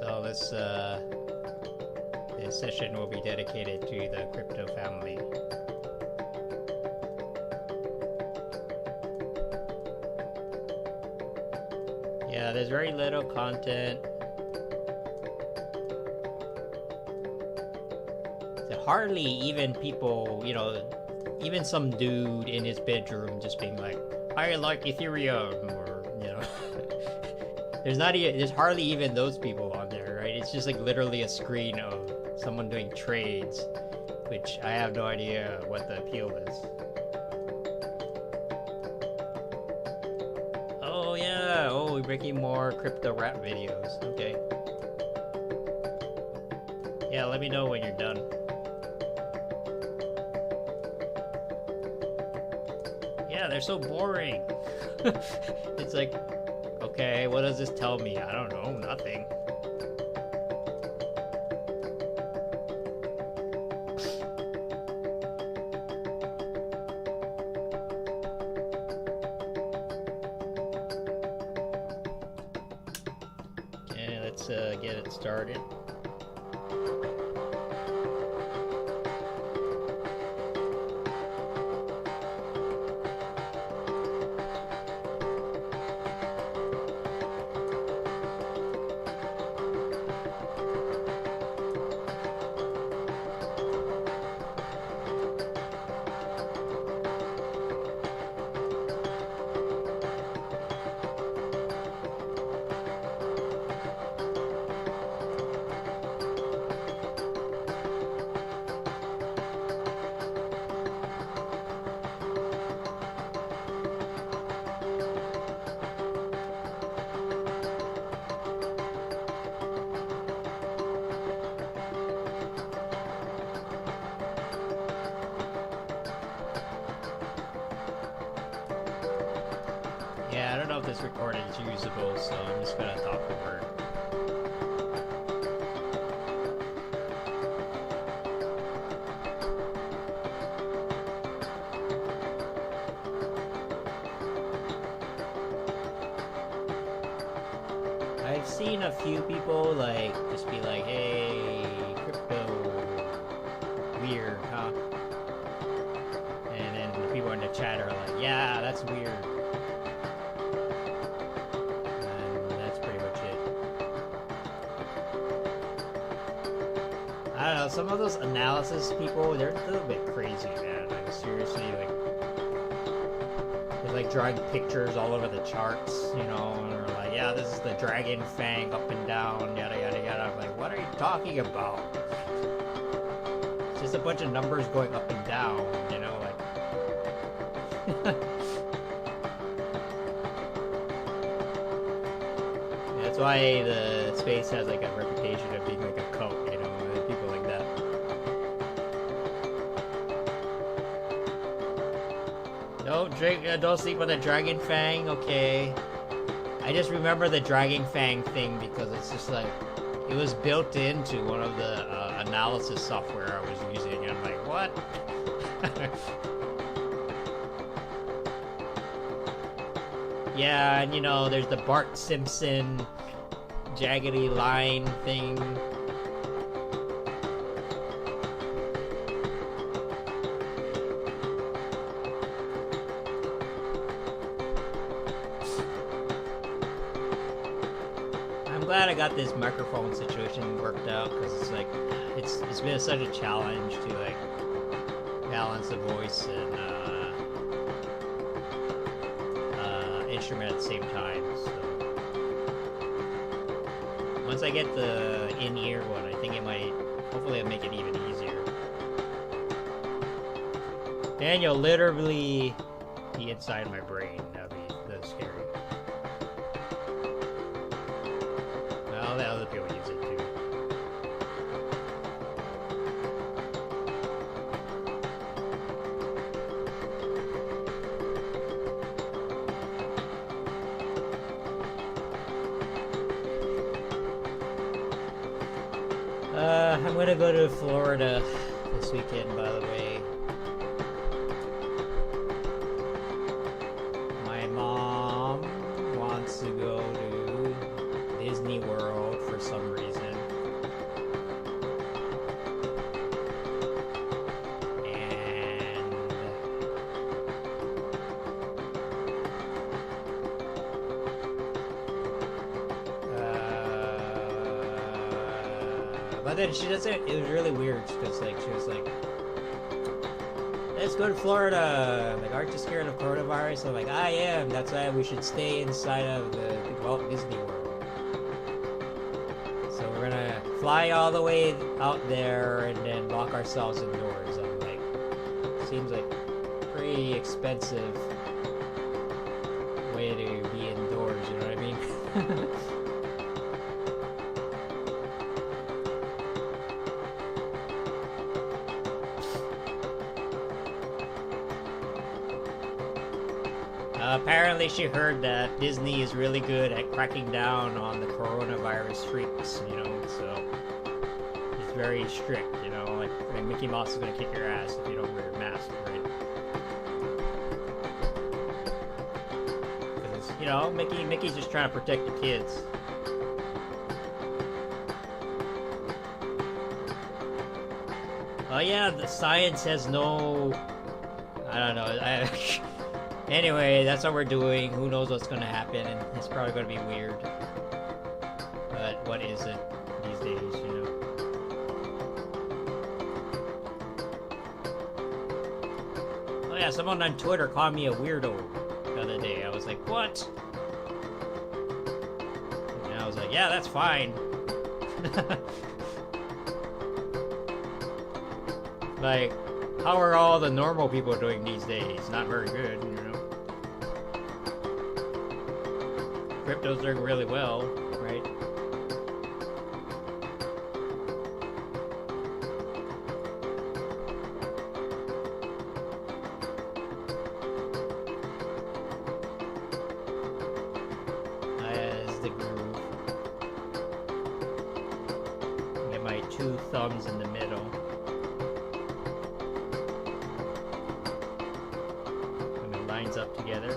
So this session will be dedicated to the crypto family. Yeah, there's very little content. Hardly even people, you know, even some dude in his bedroom just being like, I like Ethereum, or, you know. There's hardly even those people on there, right? It's just like literally a screen of someone doing trades, which I have no idea what the appeal is. Oh yeah, oh, we're making more crypto rap videos, okay. Yeah, let me know when you're done. Yeah, they're so boring. It's like, okay, what does this tell me? I don't know, nothing. Okay, let's get it started. Yeah, I don't know if this recording is usable, so I'm just gonna talk over it. I've seen a few people like just be like, hey, crypto, weird, huh? And then the people in the chat are like, yeah, that's weird. I don't know, some of those analysis people, they're a little bit crazy, man. Like, seriously, like, they're like drawing pictures all over the charts, you know, and they're like, yeah, this is the dragon fang up and down, yada yada yada. I'm like, what are you talking about? It's just a bunch of numbers going up and down, you know, like. That's why the space has like a reputation of being like a cult, you know, people like that. Don't sleep with a dragon fang, okay. I just remember the dragon fang thing because it's just like, it was built into one of the analysis software I was using, and I'm like, what? Yeah, and you know, there's the Bart Simpson jaggedy line thing. I'm glad I got this microphone situation worked out, because it's like, it's been such a challenge to like balance the voice and instrument at the same time. So once I get the in-ear one, I think it might, hopefully it'll make it even easier. And you'll literally be inside my brain. That's scary. Well, the other people use it too. I'm gonna go to Florida this weekend, by the way. My mom wants to go to Disney World for some reason. But then she doesn't. It was really weird because like she was like, "Let's go to Florida." I'm like, "Aren't you scared of coronavirus?" I'm like, "I am. That's why we should stay inside of the Walt Disney World." So we're gonna fly all the way out there and then lock ourselves indoors. I'm like, seems like pretty expensive way to be indoors. You know what I mean? Apparently she heard that Disney is really good at cracking down on the coronavirus freaks, you know, so it's very strict, you know, like Mickey Mouse is gonna kick your ass if you don't wear a mask, right? Because, you know, Mickey's just trying to protect the kids. Oh yeah, the science has no... I don't know, Anyway, that's what we're doing. Who knows what's gonna happen, and it's probably gonna be weird. But what is it these days, you know? Oh yeah, someone on Twitter called me a weirdo the other day. I was like, what? And I was like, yeah, that's fine. Like, how are all the normal people doing these days? Not very good, you know? Crypto's doing really well, right? As the groove. Get my two thumbs in the middle. And it lines up together.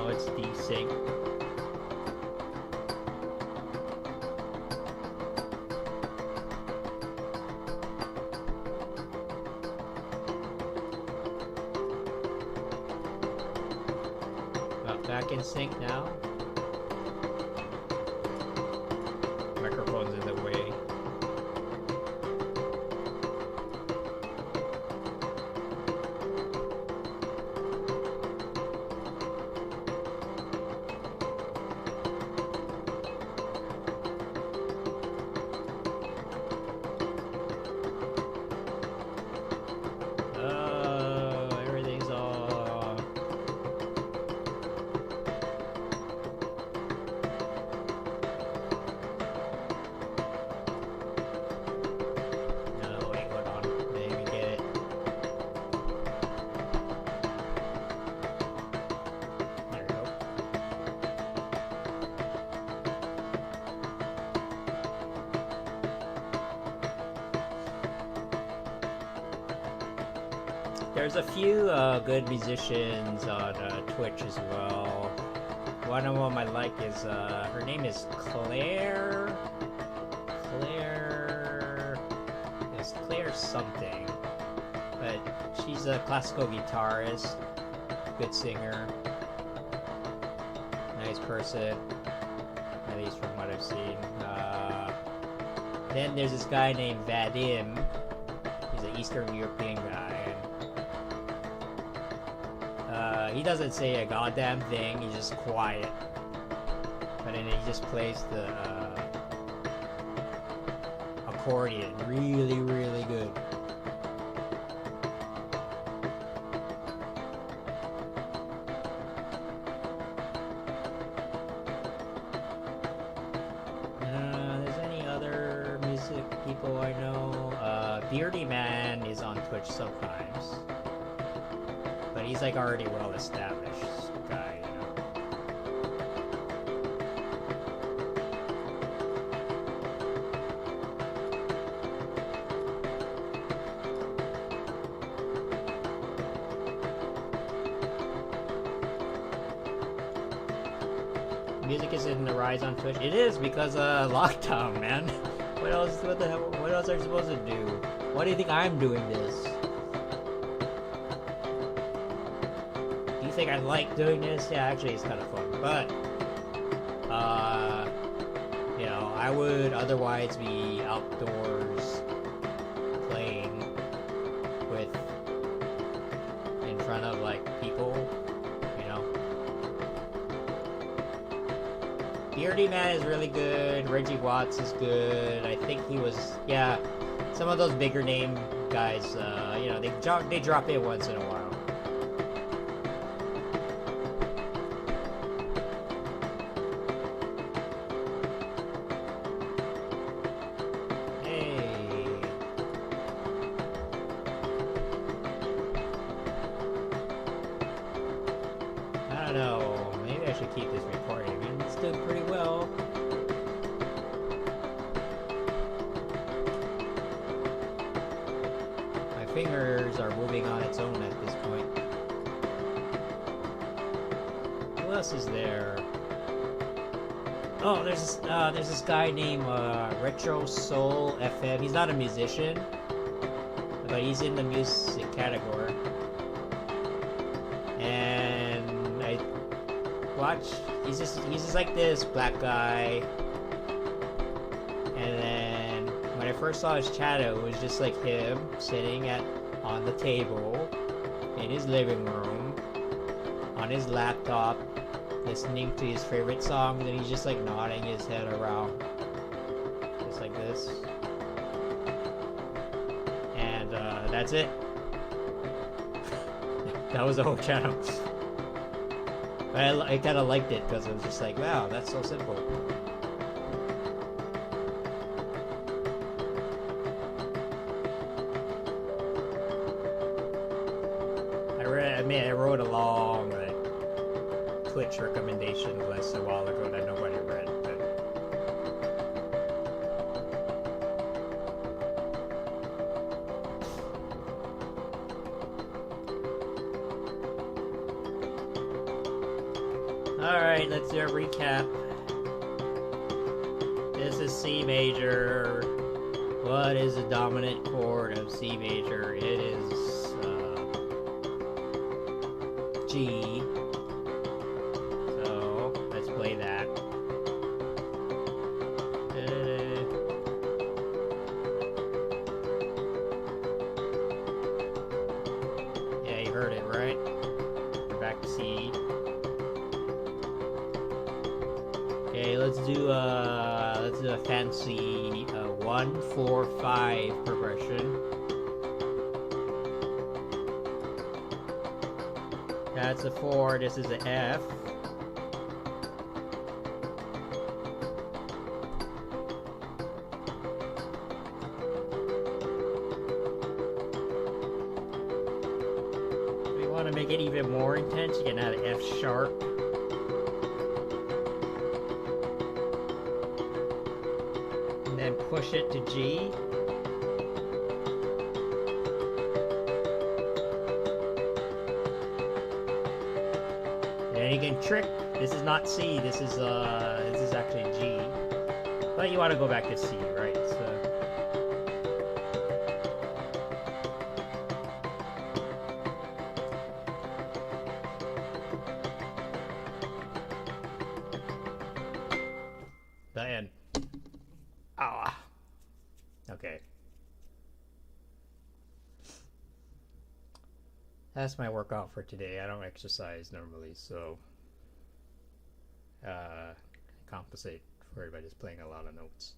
It's desync. Back in sync now. Microphone's in the way. There's a few good musicians on Twitch as well. One of them I like is, her name is Claire something. But she's a classical guitarist, good singer, nice person, at least from what I've seen. Then there's this guy named Vadim. He's an Eastern European guy. He doesn't say a goddamn thing, he's just quiet. But then he just plays the accordion really, really good. There's any other music people I know? Beardy Man is on Twitch sometimes. But he's like already well established guy, you know. music is in the rise on Twitch. It is because lockdown, man. What else? What the hell? What else are you supposed to do? Why do you think I'm doing this? Do you think I like doing this? Yeah, actually, it's kind of fun, but you know, I would otherwise be outdoors playing with in front of like people, you know. Beardy Man is really good. Reggie Watts is good. I think he was, yeah. Some of those bigger name guys, you know, they drop in once in a while. Fingers are moving on its own at this point. Who else is there? Oh, there's this guy named Retro Soul FM. He's not a musician, but he's in the music category. And I watch. He's just like this black guy. And then when I first saw his channel, it was just like him sitting on the table in his living room on his laptop, listening to his favorite songs, and he's just like nodding his head around, just like this. And that's it. That was the whole channel. But I kind of liked it because it was just like, wow, that's so simple. I wrote a long Twitch recommendation list a while ago that nobody read, but alright, let's do a recap. This is C major. What is the dominant chord of C major? It is G. So let's play that. Yeah, you heard it, right? We're back to C. Okay, let's do a fancy 1-4-5 progression. That's a 4, this is an F. If you want to make it even more intense, you can add an F sharp. And then push it to G. And you can trick. This is not C. This is actually G. But you want to go back to C, right? So the end. Ah. Okay. That's my workout for today. I don't exercise normally, so compensate for it by just playing a lot of notes.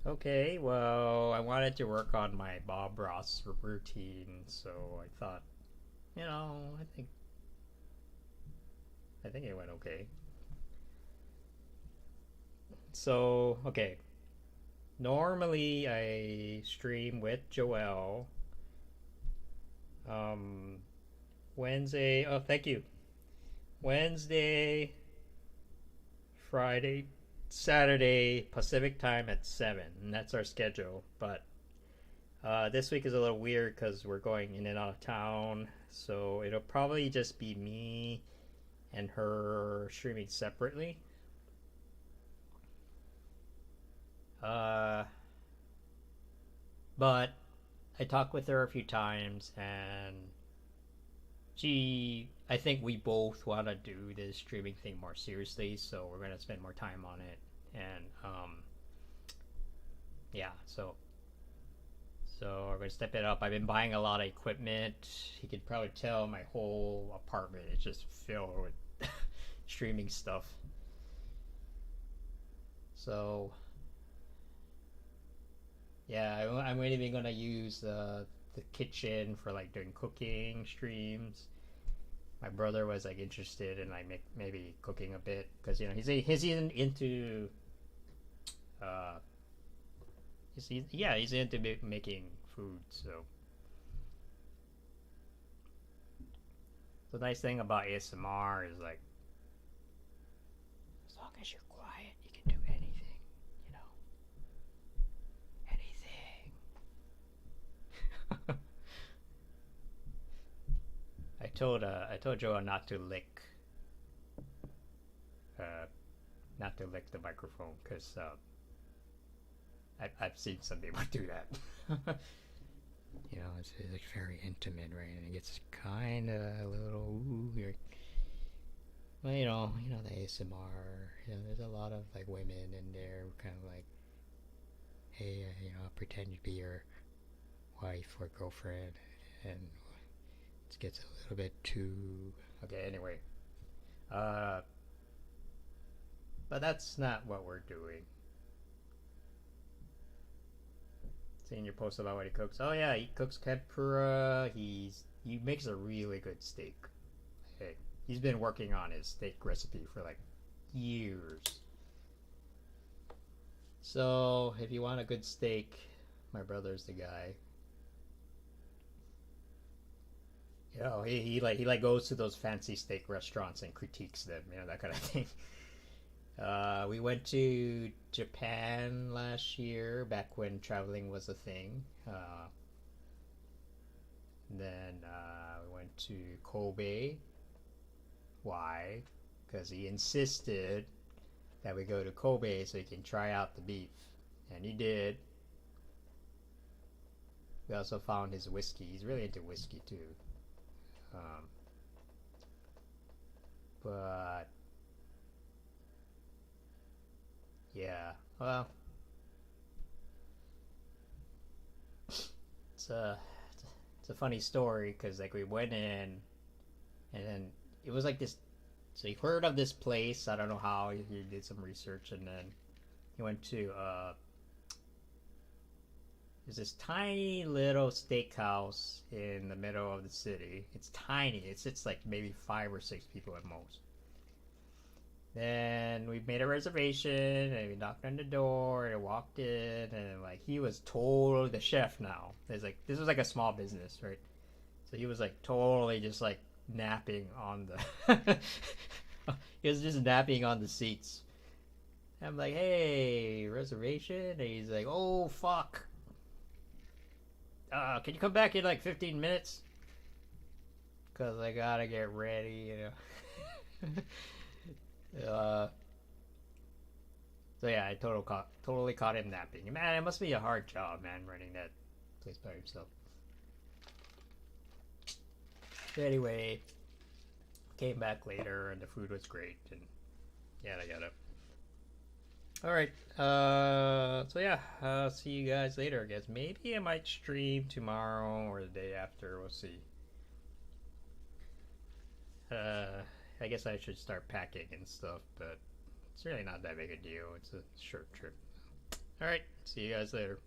Okay, well, I wanted to work on my Bob Ross routine, so I thought, you know, I think it went okay. So, okay. Normally, I stream with Joel. Wednesday. Oh, thank you. Wednesday, Friday, Saturday, Pacific time at 7. And that's our schedule. But This week is a little weird because we're going in and out of town, so it'll probably just be me and her streaming separately. Uh, but I talked with her a few times, and I think we both want to do this streaming thing more seriously, so we're gonna spend more time on it. And yeah, so we're gonna step it up. I've been buying a lot of equipment. You can probably tell my whole apartment is just filled with streaming stuff. So yeah, I'm even gonna use the kitchen for like doing cooking streams. My brother was like interested in like maybe cooking a bit because he's into uh he's into making food. So the nice thing about ASMR is like as long as you're quiet, you can do anything. You know, anything. I told Joa uh, not to lick the microphone because I've seen some people do that. It's like very intimate, right? And it gets kind of a little weird. Well, the ASMR. There's a lot of like women in there, kind of like, hey, I'll pretend to be your wife or girlfriend, and it gets a little bit too. Okay, anyway, uh, but that's not what we're doing. Seeing your post about what he cooks. Oh yeah, he cooks tempura. He makes a really good steak. Hey, he's been working on his steak recipe for like years. So if you want a good steak, my brother's the guy. He goes to those fancy steak restaurants and critiques them, that kind of thing. We went to Japan last year, back when traveling was a thing. Then we went to Kobe. Why? Because he insisted that we go to Kobe so he can try out the beef. And he did. We also found his whiskey. He's really into whiskey too. But yeah, well, it's a it's a funny story because like we went in, and then it was like this. So he heard of this place. I don't know how he did some research, and then he went to there's this tiny little steakhouse in the middle of the city. It's tiny. It's like maybe 5 or 6 people at most. Then we made a reservation and we knocked on the door and walked in, and like he was totally the chef now. There's like this was like a small business, right? So he was like totally just like napping on the he was just napping on the seats. I'm like, hey, reservation? And he's like, oh fuck. Can you come back in like 15 minutes? Cause I gotta get ready, So yeah, I totally caught him napping. Man, it must be a hard job, man, running that place by himself. But anyway, came back later and the food was great and yada yada. All right, so yeah, I'll see you guys later. I guess maybe I might stream tomorrow or the day after. We'll see. I guess I should start packing and stuff, but it's really not that big a deal. It's a short trip. All right, see you guys later.